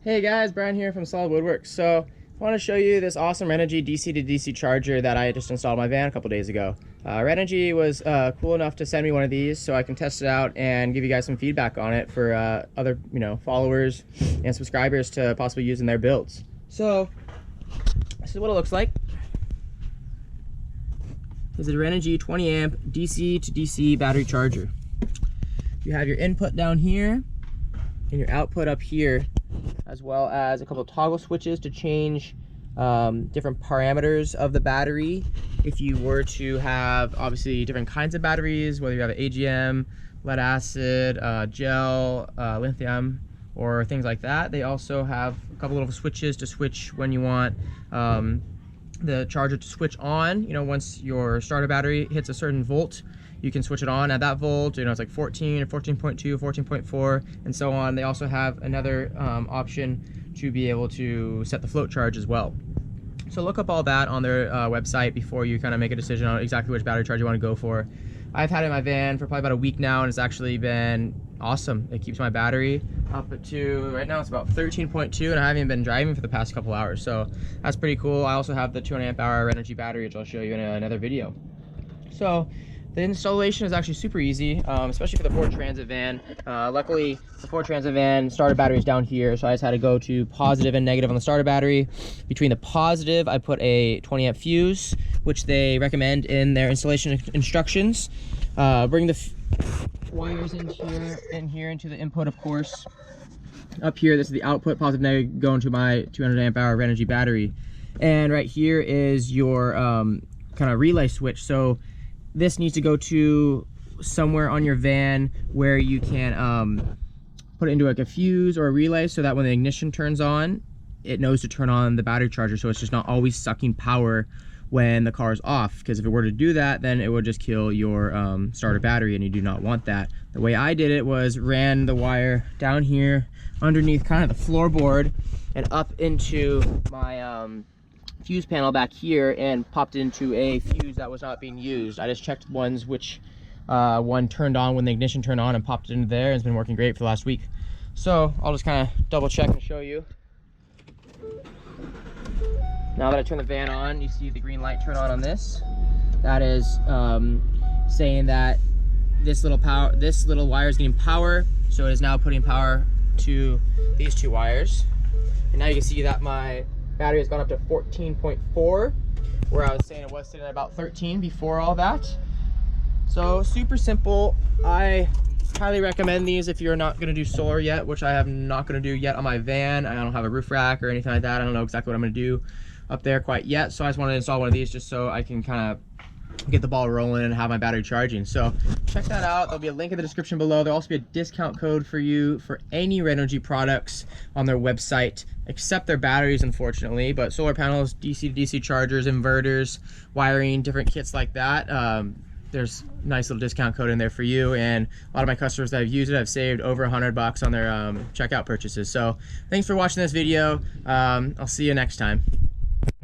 Hey guys, Brian here from Solid Woodworks. So I want to show you this awesome Renogy DC to DC charger that I just installed in my van a couple days ago. Renogy was cool enough to send me one of these so I can test it out and give you guys some feedback on it for other followers and subscribers to possibly use in their builds. So this is what it looks like. This is a Renogy 20 amp DC to DC battery charger. You have your input down here and your output up here, as well as a couple of toggle switches to change different parameters of the battery. If you were to have obviously different kinds of batteries, whether you have an AGM, lead acid, gel, lithium, or things like that. They also have a couple little switches to switch when you want the charger to switch on. Once your starter battery hits a certain volt, you can switch it on at that volt. It's like 14 or 14.2, 14.4, and so on. They also have another option to be able to set the float charge as well. So look up all that on their website before you kind of make a decision on exactly which battery charge you want to go for. I've had it in my van for probably about a week now, and it's actually been awesome. It keeps my battery up to, right now it's about 13.2, and I haven't even been driving for the past couple hours, so that's pretty cool. I also have the 200 amp hour Renogy battery, which I'll show you in another video. So the installation is actually super easy, especially for the Ford Transit van. Luckily, the Ford Transit van starter battery is down here, so I just had to go to positive and negative on the starter battery. Between the positive, I put a 20 amp fuse, which they recommend in their installation instructions. Bring the wires in here into the input, of course. Up here, this is the output, positive, negative, going to my 200 amp hour Renogy battery. And right here is your kind of relay switch. So this needs to go to somewhere on your van where you can put it into like a fuse or a relay, so that when the ignition turns on, it knows to turn on the battery charger, so it's just not always sucking power when the car is off. Because if it were to do that, then it would just kill your starter battery, and you do not want that. The way I did it was ran the wire down here underneath kind of the floorboard and up into my fuse panel back here, and popped into a fuse that was not being used. I just checked ones which one turned on when the ignition turned on and popped it into there, and it's been working great for the last week. So I'll just kind of double check and show you. Now that I turn the van on, you see the green light turn on this. That is saying that this little wire is getting power, so it is now putting power to these two wires. And now you can see that my battery has gone up to 14.4, where I was saying it was sitting at about 13 before all that. So super simple. I highly recommend these if you're not going to do solar yet, which I am not going to do yet on my van. I don't have a roof rack or anything like that. I don't know exactly what I'm going to do up there quite yet, so I just wanted to install one of these just so I can kind of get the ball rolling and have my battery charging. So check that out. There'll be a link in the description below. There'll also be a discount code for you for any Renogy products on their website, except their batteries, unfortunately. But solar panels, DC to DC chargers, inverters, wiring, different kits like that, there's a nice little discount code in there for you. And a lot of my customers that have used it have saved over $100 on their checkout purchases. So thanks for watching this video. I'll see you next time.